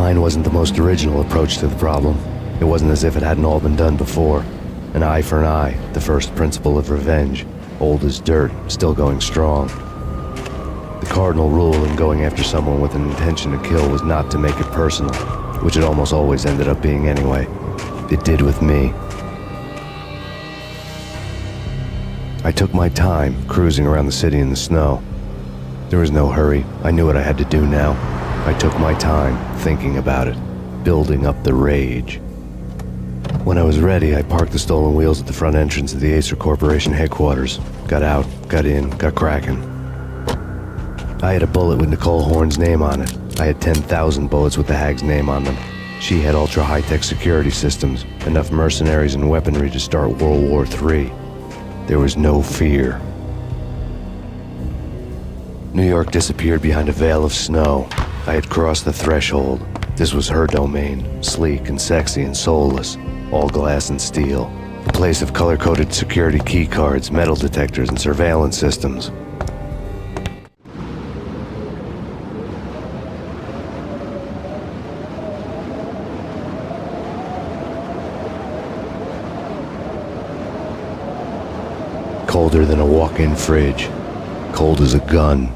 Mine wasn't the most original approach to the problem. It wasn't as if it hadn't all been done before. An eye for an eye, the first principle of revenge. Old as dirt, still going strong. The cardinal rule in going after someone with an intention to kill was not to make it personal, which it almost always ended up being anyway. It did with me. I took my time, cruising around the city in the snow. There was no hurry. I knew what I had to do now. I took my time, thinking about it, building up the rage. When I was ready, I parked the stolen wheels at the front entrance of the Acer Corporation headquarters. Got out, got in, got cracking. I had a bullet with Nicole Horn's name on it. I had 10,000 bullets with the Hag's name on them. She had ultra-high-tech security systems, enough mercenaries and weaponry to start World War III. There was no fear. New York disappeared behind a veil of snow. I had crossed the threshold. This was her domain, sleek and sexy and soulless, all glass and steel. A place of color-coded security keycards, metal detectors, and surveillance systems. Colder than a walk-in fridge. Cold as a gun.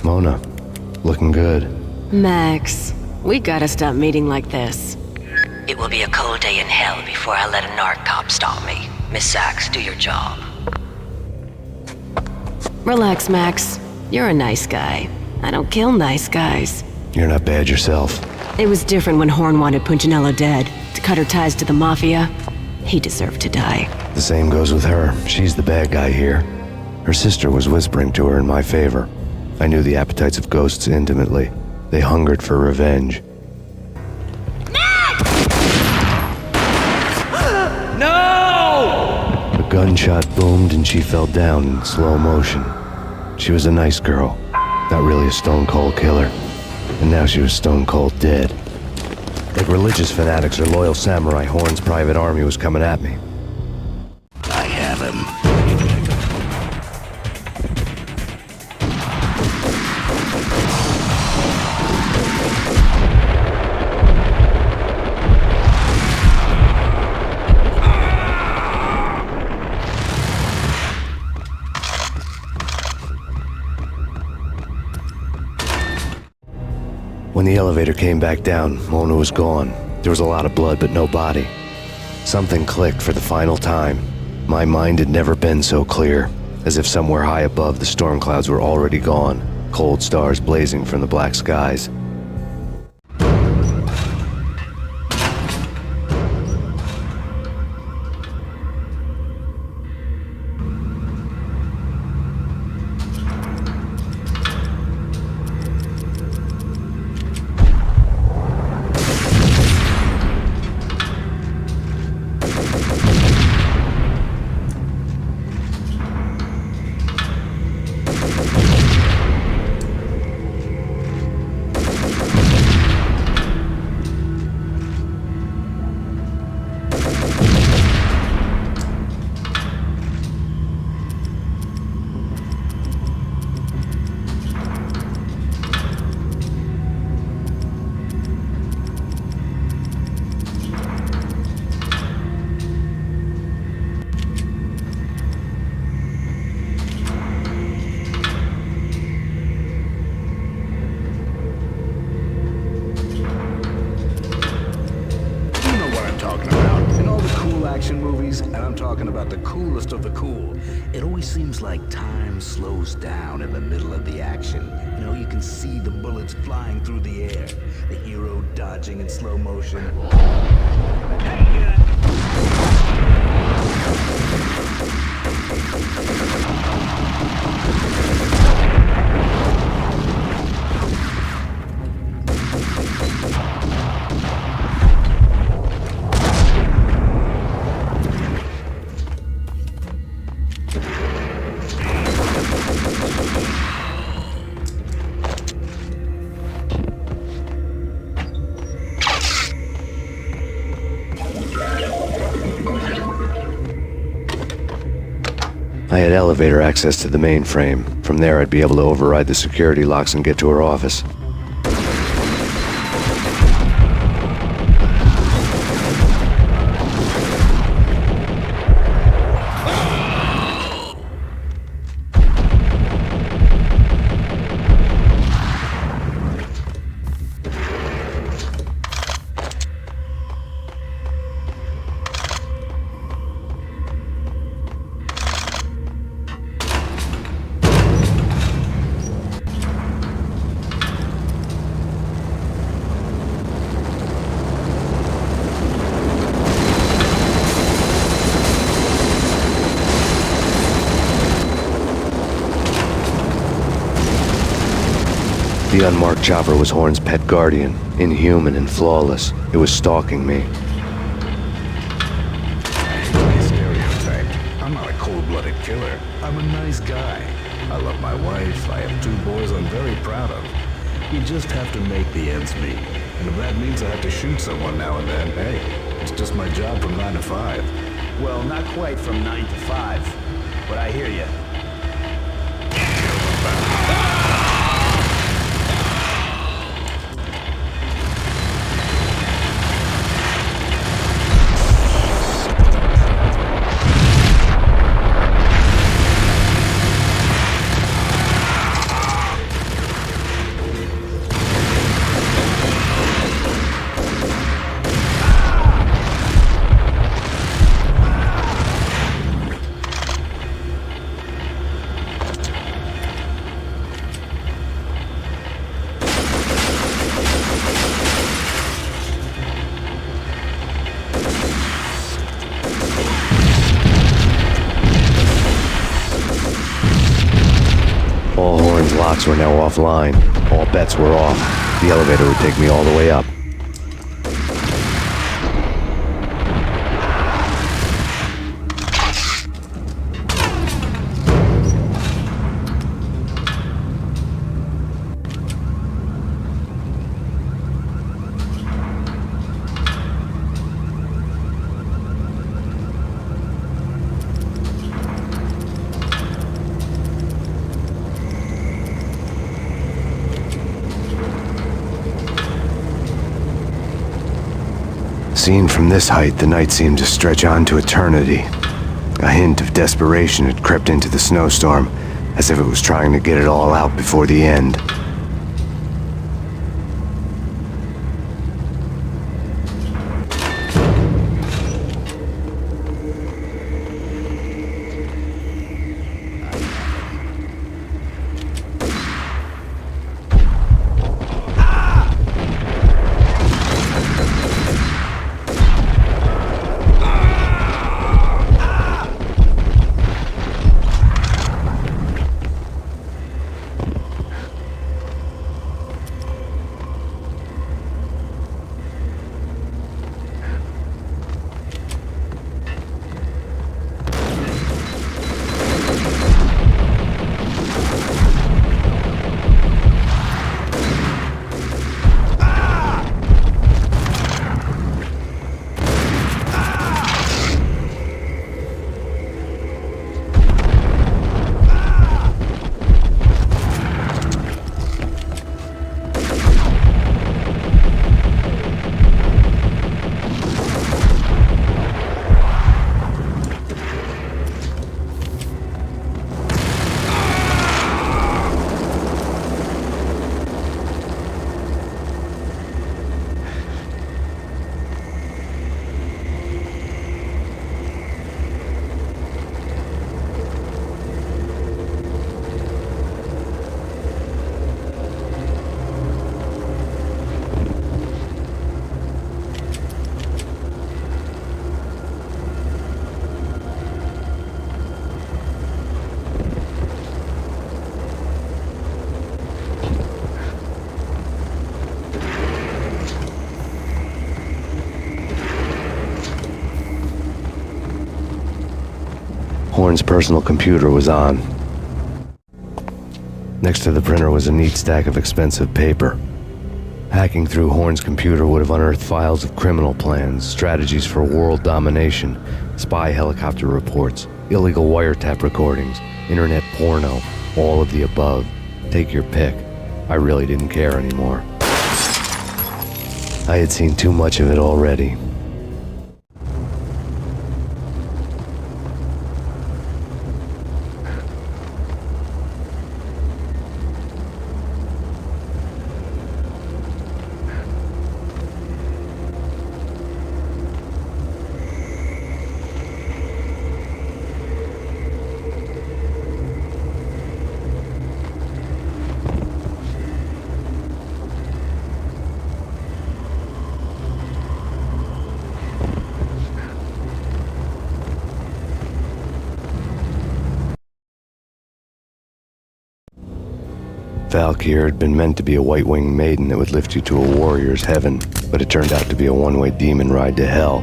Mona, looking good. Max, we gotta stop meeting like this. It will be a cold day in hell before I let a narc cop stop me. Miss Sachs, do your job. Relax, Max. You're a nice guy. I don't kill nice guys. You're not bad yourself. It was different when Horn wanted Punchinello dead. To cut her ties to the Mafia, he deserved to die. The same goes with her. She's the bad guy here. Her sister was whispering to her in my favor. I knew the appetites of ghosts intimately. They hungered for revenge. No! gunshot boomed and she fell down in slow motion. She was a nice girl, not really a stone-cold killer. And now she was stone-cold dead. Like religious fanatics or loyal samurai, Horn's private army was coming at me. I have him. When the elevator came back down, Mona was gone. There was a lot of blood, but no body. Something clicked for the final time. My mind had never been so clear, as if somewhere high above the storm clouds were already gone, cold stars blazing from the black skies. And I'm talking about the coolest of the cool. It always seems like time slows down in the middle of the action. You know, you can see the bullets flying through the air, the hero dodging in slow motion. I had elevator access to the mainframe. From there, I'd be able to override the security locks and get to her office. The unmarked chopper was Horn's pet guardian, inhuman and flawless. It was stalking me. Stereotype. I'm not a cold-blooded killer. I'm a nice guy. I love my wife. I have 2 boys I'm very proud of. You just have to make the ends meet. And if that means I have to shoot someone now and then, hey, it's just my job from 9 to 5. Well, not quite from 9 to 5, but I hear you. All Horn's locks were now offline. All bets were off. The elevator would take me all the way up. Seen from this height, the night seemed to stretch on to eternity. A hint of desperation had crept into the snowstorm, as if it was trying to get it all out before the end. Horn's personal computer was on. Next to the printer was a neat stack of expensive paper. Hacking through Horn's computer would have unearthed files of criminal plans, strategies for world domination, spy helicopter reports, illegal wiretap recordings, internet porno, all of the above. Take your pick. I really didn't care anymore. I had seen too much of it already. Valkyr had been meant to be a white-winged maiden that would lift you to a warrior's heaven, but it turned out to be a one-way demon ride to hell.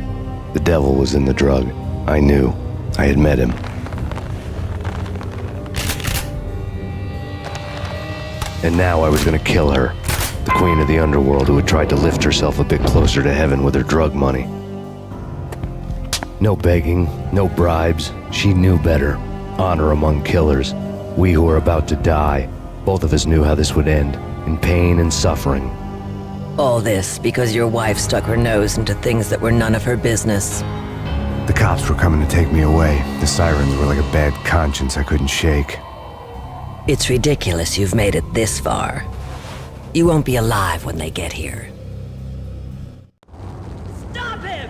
The devil was in the drug. I knew. I had met him. And now I was gonna kill her, the queen of the underworld who had tried to lift herself a bit closer to heaven with her drug money. No begging, no bribes. She knew better. Honor among killers. We who were about to die. Both of us knew how this would end, in pain and suffering. All this because your wife stuck her nose into things that were none of her business. The cops were coming to take me away. The sirens were like a bad conscience I couldn't shake. It's ridiculous you've made it this far. You won't be alive when they get here. Stop him!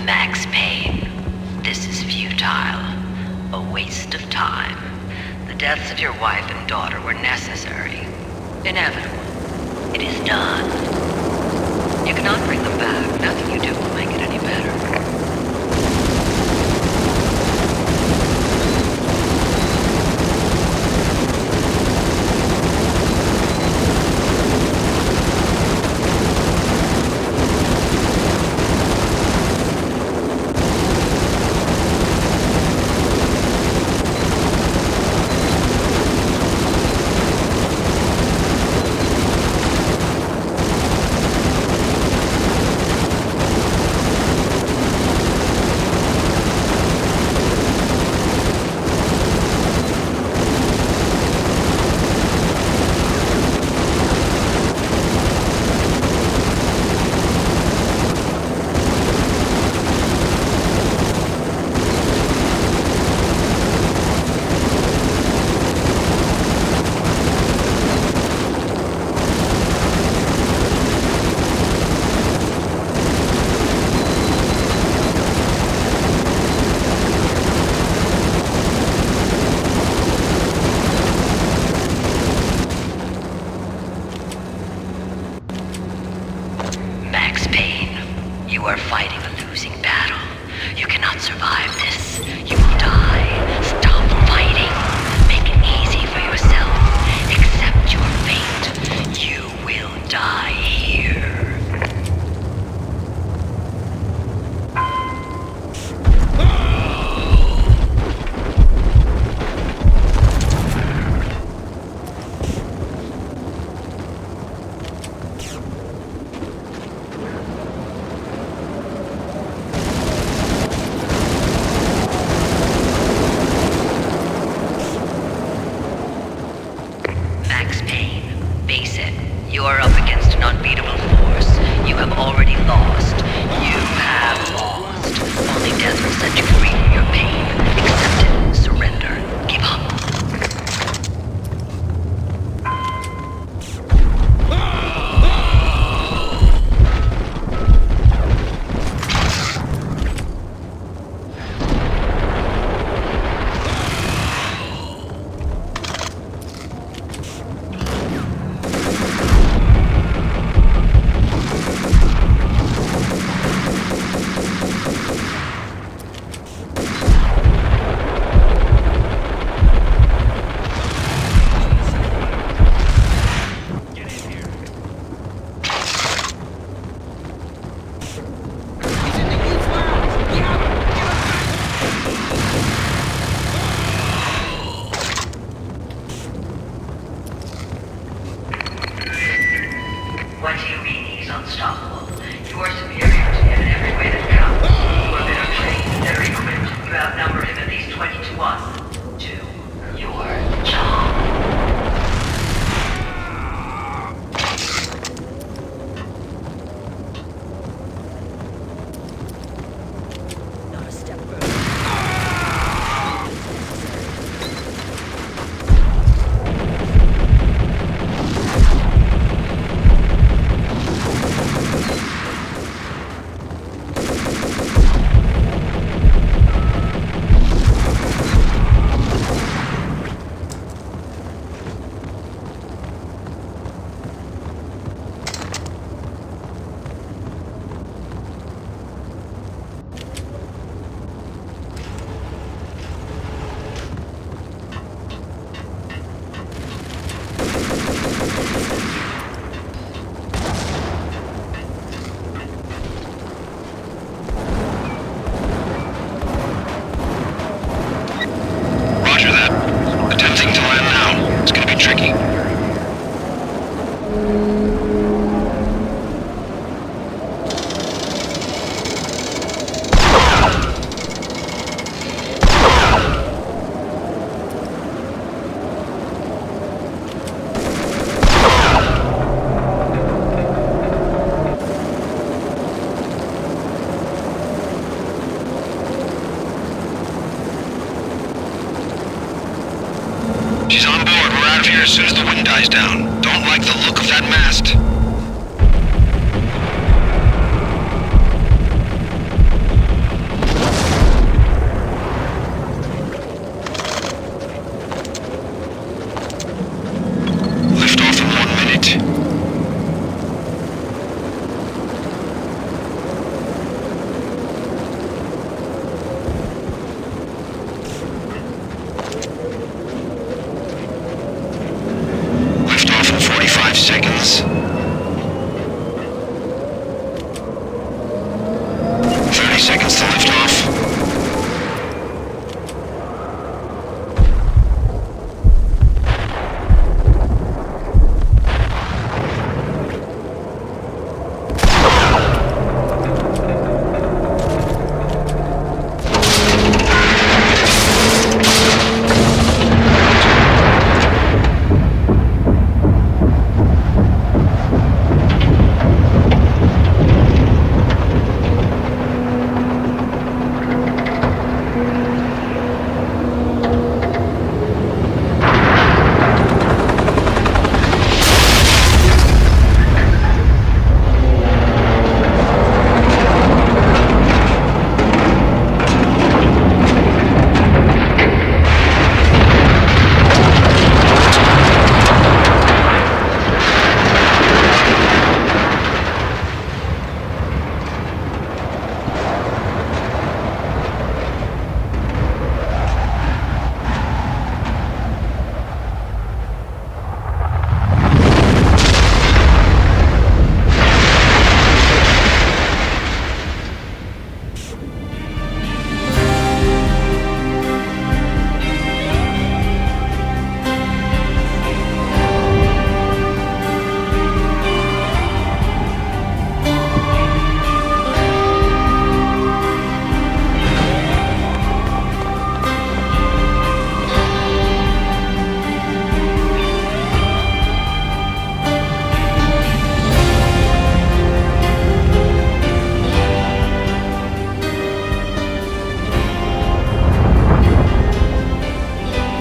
Max Payne, this is futile. A waste of time. The deaths of your wife and daughter were necessary. Inevitable. It is done. You cannot bring them back. Nothing you do will make it any better. You are fighting a losing battle. You cannot survive this. You will die. Stop fighting. Make it easy for yourself. Accept your fate. You will die here. Max Payne, face it. You are up against an unbeatable force. You have already lost. You have lost. Only death will set you free from your pain. Accept it. Surrender. Give up. What do you mean he's unstoppable? You are superior to him in every way that counts. You are better trained, better equipped. You outnumber him at least 20 to 1. Do your job. Not a step further. Roger that. Attempting to land now. It's gonna be tricky. She's on board. We're out of here as soon as the wind dies down. Don't like the look of that mast. Lift off in 1 minute. Lift off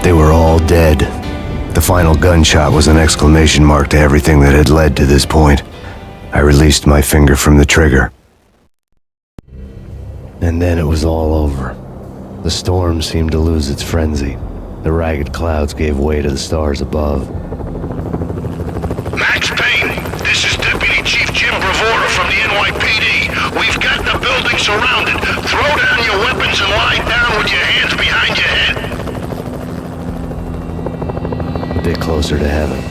They were all dead. The final gunshot was an exclamation mark to everything that had led to this point. I released my finger from the trigger. And then it was all over. The storm seemed to lose its frenzy. The ragged clouds gave way to the stars above. Max Payne, this is Deputy Chief Jim Bravura from the NYPD. We've got the building surrounded. Throw down your weapons and lie down with your hands behind your head. A bit closer to heaven.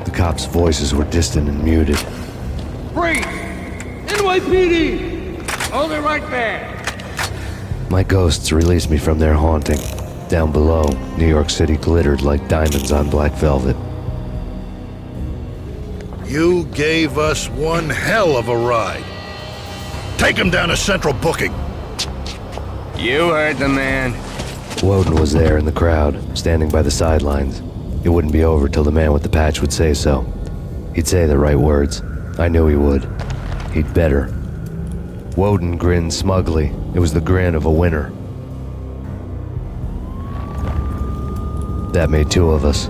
The cops' voices were distant and muted. Freeze! NYPD! Hold it right there! My ghosts released me from their haunting. Down below, New York City glittered like diamonds on black velvet. You gave us one hell of a ride. Take him down to Central Booking. You heard the man. Woden was there in the crowd, standing by the sidelines. It wouldn't be over till the man with the patch would say so. He'd say the right words. I knew he would. He'd better. Woden grinned smugly. It was the grin of a winner. That made two of us.